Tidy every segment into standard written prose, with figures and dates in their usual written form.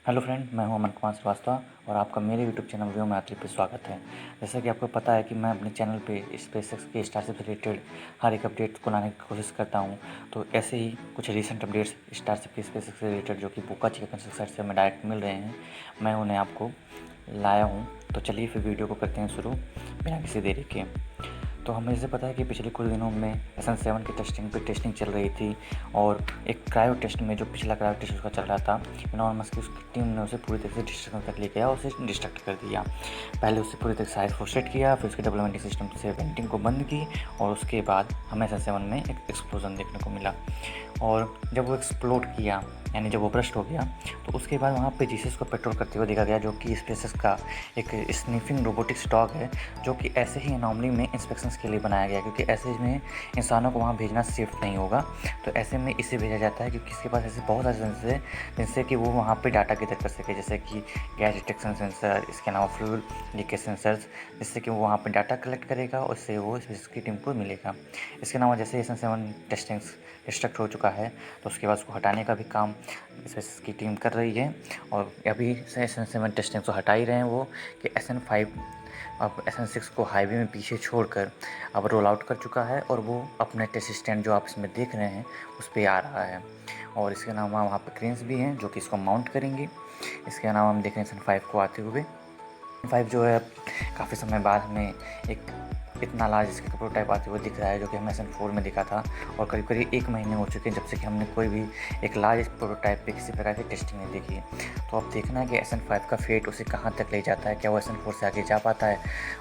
Hello friend, मैं हूं अमन कुमार श्रीवास्तव और आपका मेरे यूट्यूब चैनल व्यू मैत्री पे स्वागत है। जैसा कि आपको पता है कि मैं अपने चैनल पे स्पेसएक्स के स्टारशिप से रिलेटेड हर एक अपडेट को लाने की कोशिश करता हूं। तो ऐसे ही कुछ रीसेंट अपडेट्स स्टारशिप के स्पेसएक्स से रिलेटेड जो कि बोका चिका कंसल्ट साइट से हमें डायरेक्ट मिल रहे हैं, मैं उन्हें आपको लाया हूँ। तो चलिए फिर वीडियो को करते हैं शुरू बिना किसी देरी के। तो हमें जैसे पता है कि पिछले कुछ दिनों में SN7 की टेस्टिंग चल रही थी और एक क्रायो टेस्ट में जो पिछला क्रायो टेस्ट उसका चल रहा था, इलॉन मस्क की उसकी टीम ने उसे पूरी तरह से डिस्ट्रक्शन तक ले गया और उसे डिस्ट्रक्ट कर दिया। पहले उसे पूरी तरह से साइज फ्रस्ट्रेट किया, फिर उसके डेवलपमेंट सिस्टम से वेंटिंग को बंद की और उसके बाद हमें SN7 में एक एक्सप्लोजन देखने को मिला। और जब वो एक्सप्लोड किया यानी जब वो ब्रस्ट हो गया, तो उसके बाद वहाँ पे जीसस को पेट्रोल करते हुए देखा गया, जो कि स्पेसएक्स का एक स्निफिंग रोबोटिक्स डॉग है, जो कि ऐसे ही अनोमली में इंस्पेक्शंस के लिए बनाया गया, क्योंकि ऐसे में इंसानों को वहाँ भेजना सेफ नहीं होगा। तो ऐसे में इसे भेजा जाता है क्योंकि इसके पास ऐसे बहुत सारे सेंसर हैं जिनसे कि वो वहाँ पे डाटा गैदर कर सके, जैसे कि गैस डिटेक्शन सेंसर, इसके अलावा फ्यूल लीकेज सेंसर्स, जिससे कि वो वहाँ पे डाटा कलेक्ट करेगा और उससे वो स्पेसएक्स की टीम को मिलेगा। इसके अलावा जैसे SN7 टेस्टिंग डिस्ट्रक्ट हो चुका है, तो उसके बाद उसको हटाने का भी काम स्पेसएक्स की टीम कर रही है। और अभी से SN7 टेस्टिंग तो हटा ही रहे हैं वो, कि SN5 अब SN6 को हाईवे में पीछे छोड़कर अब रोल आउट कर चुका है और वो अपने टेस्ट स्टैंड जो आप इसमें देख रहे हैं उस पर आ रहा है। और इसके अलावा वहाँ पर क्रेन्स भी हैं जो कि इसको माउंट करेंगे। इसके अलावा हम देख रहे हैं SN5 को आते हुए। 5 जो है काफ़ी समय बाद हमें एक इतना लार्ज इसका प्रोटोटाइप आते हुए दिख रहा है, जो कि हमें SN4 में दिखा था। और करीब करीब 1 महीने हो चुके हैं जब से कि हमने कोई भी एक लार्ज प्रोटोटाइप पे किसी प्रकार की टेस्टिंग नहीं देखी। तो अब देखना है कि SN5 का फेट उसे कहाँ तक ले जाता है, क्या वो SN4 से आगे जा पाता है।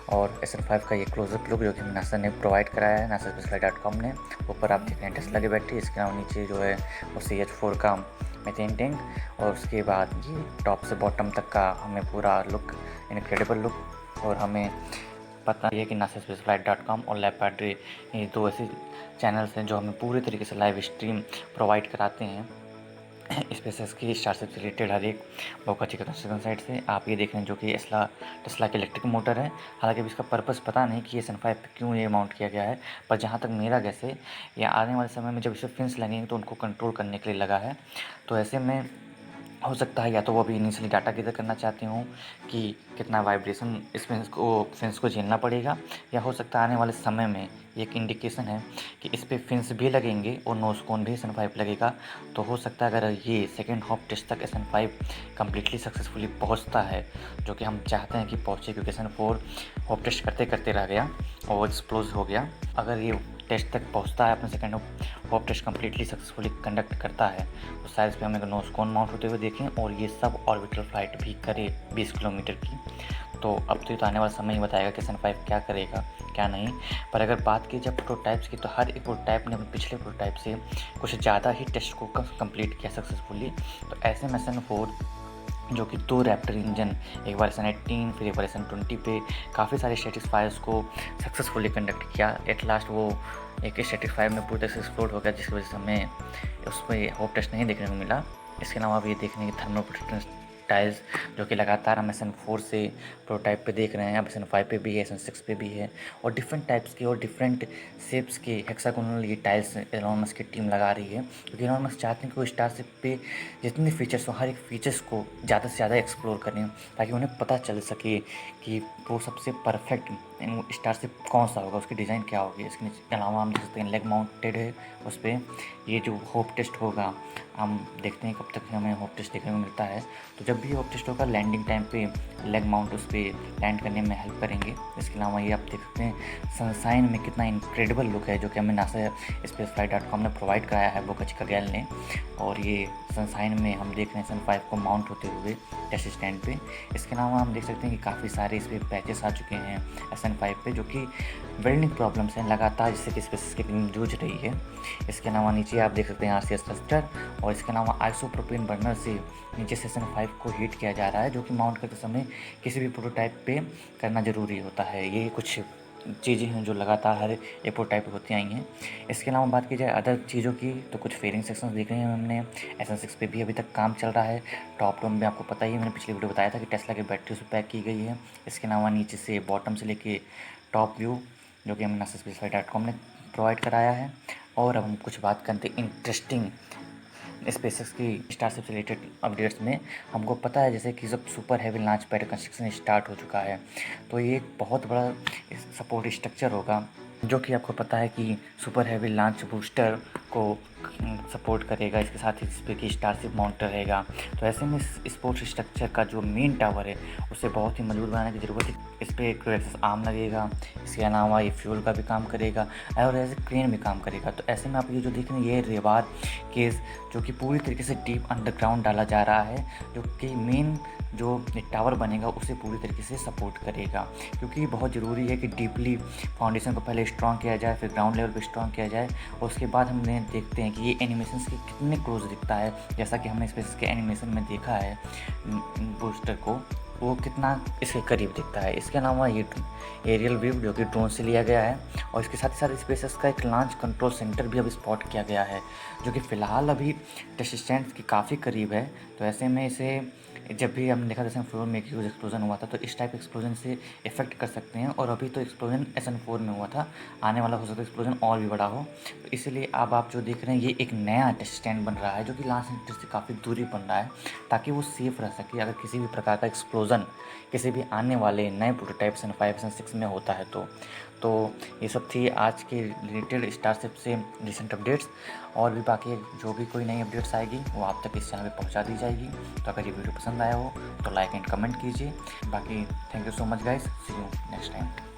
और SN5 का ये क्लोजअप लुक जो कि नासा ने प्रोवाइड कराया है, nasaspaceflight.com ने, ऊपर आप देख रहे हैं टेस्ला की बैटरी, इसके अलावा नीचे जो है वो CH4 का मीथेन टैंक, और उसके बाद ये टॉप से बॉटम तक का हमें पूरा लुक, इनक्रेडिबल लुक। और हमें पता है कि nasaspaceflight.com और लैबपैड्री, ये दो ऐसे चैनल्स हैं जो हमें पूरे तरीके से लाइव स्ट्रीम प्रोवाइड कराते हैं स्पेसएक्स की स्टारशिप से रिलेटेड हर एक बोका चिका कंस्ट्रक्शन साइट से। आप ये देख रहे हैं जो कि टेस्ला की इलेक्ट्रिक मोटर है। हालांकि अभी इसका पर्पस पता नहीं कि SN5 पे क्यों ये माउंट किया गया है, पर जहाँ तक मेरा गैस है, या आने वाले समय में जब इसे फिंस लगेंगे तो उनको कंट्रोल करने के लिए लगा है। तो ऐसे में हो सकता है या तो वो अभी इनिशियली डाटा गैदर करना चाहती हूँ कि कितना वाइब्रेशन इस फिंस को झेलना पड़ेगा, या हो सकता है आने वाले समय में एक इंडिकेशन है कि इस पर फिंस भी लगेंगे और नोज कोन भी SN5 लगेगा। तो हो सकता है अगर ये सेकेंड हॉप टेस्ट तक SN5 कम्प्लीटली सक्सेसफुली पहुँचता है, जो कि हम चाहते हैं कि पहुँचे, क्योंकि SN4 हॉप टेस्ट करते करते रह गया और वो एक्सप्लोज हो गया। अगर ये टेस्ट तक पहुँचता है, अपने second hop test completely successfully conduct करता है, तो शायद इस पर हमें नोज कोन माउंट होते हुए देखें और ये सब ऑर्बिटल फ्लाइट भी करे 20 किलोमीटर की। तो अब तो ये तो आने वाला समय ही बताएगा कि SN5 क्या करेगा क्या नहीं। पर अगर बात की जाए प्रोटोटाइप्स की, तो हर एक प्रोटोटाइप ने अपने पिछले प्रोटोटाइप से कुछ ज़्यादा ही टेस्ट को कंप्लीट किया सक्सेसफुली। तो ऐसे में SN4 जो कि 2 रैप्टर इंजन, एक बार SN18 फिर एक बार SN20 पे काफ़ी सारे स्टैटिक फायर्स को सक्सेसफुली कंडक्ट किया। एट लास्ट वो एक स्टैटिक फायर में पूरी तरह से एक्सप्लोड हो गया, जिसकी वजह से हमें उसमें होप टेस्ट नहीं देखने को मिला। इसके अलावा भी देखने की थर्मल प्रोटेक्टेंस टाइल्स जो कि लगातार हम SN4 से प्रोटोटाइप पे देख रहे हैं, अब SN5 पे भी है, SN6 पे भी है, और डिफरेंट टाइप्स के और डिफरेंट शेप्स के हेक्सागोनल ये टाइल्स एलोन मस्क की टीम लगा रही है, क्योंकि एलोन मस्क चाहते हैं कि वो स्टारशिप पे जितने फीचर्स हो हर एक फीचर्स को ज़्यादा से ज़्यादा एक्सप्लोर करें, ताकि उन्हें पता चल सके कि वो सबसे परफेक्ट स्टारशिप कौन सा होगा, उसकी डिज़ाइन क्या होगी। इसके अलावा हम देख सकते हैं लेग माउंटेड है उस पर। ये जो होप टेस्ट होगा, हम देखते हैं कब तक हमें होप टेस्ट देखने को मिलता है। तो जब भी होप टेस्ट होगा, लैंडिंग टाइम पे लेग माउंट उस पर लैंड करने में हेल्प करेंगे। इसके अलावा ये आप देख सकते हैं सनसाइन में कितना इनक्रेडिबल लुक है, जो कि हमें nasaspaceflight.com ने प्रोवाइड कराया है बोका चिका गैल ने। और ये सनसाइन में हम देख रहे हैं SN5 को माउंट होते हुए टेस्ट स्टैंड पे। इसके अलावा हम देख सकते हैं कि काफ़ी सारे इस पर पैचेस आ चुके हैं SN5 पे, जो कि वेल्डिंग प्रॉब्लम्स हैं लगातार, जिससे कि स्पेसिस की टीम जूझ रही है। इसके अलावा नीचे आप देख सकते हैं RCS थ्रस्टर, और इसके अलावा आइसोप्रोपेन बर्नर से नीचे से SN5 को हीट किया जा रहा है, जो कि माउंट करते समय किसी भी प्रोटोटाइप पे करना ज़रूरी होता है। ये कुछ चीज़ें हैं जो लगातार हर एक प्रोटोटाइप होती आई हैं। इसके अलावा बात की जाए अदर चीज़ों की, तो कुछ फेयरिंग सेक्शंस देख रहे हैं हमने। SN6 पे भी अभी तक काम चल रहा है। टॉप डाउन में आपको पता ही है, मैंने पिछली वीडियो बताया था कि टेस्ला की बैटरी उसमें पैक की गई है। इसके अलावा नीचे से बॉटम से लेके टॉप व्यू जो कि हमें nasaspaceflight.com ने प्रोवाइड कराया है। और अब हम कुछ बात करते हैं इंटरेस्टिंग स्पेसएक्स की स्टारशिप से रिलेटेड अपडेट्स में हमको पता है जैसे कि जब super heavy launch pad construction start हो चुका है, तो ये एक बहुत बड़ा सपोर्ट स्ट्रक्चर होगा, जो कि आपको पता है कि सुपर हेवी लॉन्च बूस्टर को सपोर्ट करेगा। इसके साथ ही इस पे की स्टारशिप माउंटर रहेगा। तो ऐसे में इस स्पोर्ट्स स्ट्रक्चर का जो मेन टावर है उसे बहुत ही मजबूत बनाने की ज़रूरत है। इस पर क्रोएक्सिस आर्म लगेगा। इसके अलावा ये फ्यूल का भी काम करेगा और एज ए क्रेन भी काम करेगा। तो ऐसे में आप ये जो देख रहे हैं ये रेबार केस जो कि पूरी तरीके से डीप अंडरग्राउंड डाला जा रहा है, जो कि मेन जो टावर बनेगा उसे पूरी तरीके से सपोर्ट करेगा, क्योंकि बहुत ज़रूरी है कि डीपली फाउंडेशन को पहले स्ट्रॉन्ग किया जाए, फिर ग्राउंड लेवल पे स्ट्रॉन्ग किया जाए और उसके बाद हमने देखते हैं कि ये एनिमेशंस के कितने क्लोज दिखता है। जैसा कि हमने स्पेस के एनिमेशन में देखा है बूस्टर को, वो कितना इसके करीब दिखता है। इसके अलावा ये एरियल व्यू जो कि ड्रोन से लिया गया है और इसके साथ ही साथ स्पेसएक्स का एक लॉन्च कंट्रोल सेंटर भी अब स्पॉट किया गया है, जो कि फ़िलहाल अभी टेस्ट स्टैंड के काफ़ी करीब है। तो ऐसे में इसे जब भी हमने देखा जैसे फ्लोर में एक ह्यूज एक्सप्लोजन हुआ था, तो इस टाइप एक्सप्लोजन से इफेक्ट कर सकते हैं। और अभी तो एक्सप्लोजन SN4 में हुआ था, आने वाला हो सकता है एक्सप्लोजन और भी बड़ा हो। तो इसलिए अब आप जो देख रहे हैं ये एक नया टेस्ट स्टैंड बन रहा है, जो कि लॉन्च सेंटर से काफ़ी दूरी बन रहा है, ताकि वो सेफ़ रह सके अगर किसी भी प्रकार का एक्सप्लोजन किसी भी आने वाले नए प्रोटोटाइप SN5 SN6 में होता है। तो ये सब थी आज के रिलेटेड स्टारशिप से रिसेंट अपडेट्स। और भी बाकी जो भी कोई नई अपडेट्स आएगी वो आप तक इस चैनल पे पहुंचा दी जाएगी। तो अगर ये वीडियो पसंद आया हो तो लाइक एंड कमेंट कीजिए। बाकी thank you so much guys, see you next time.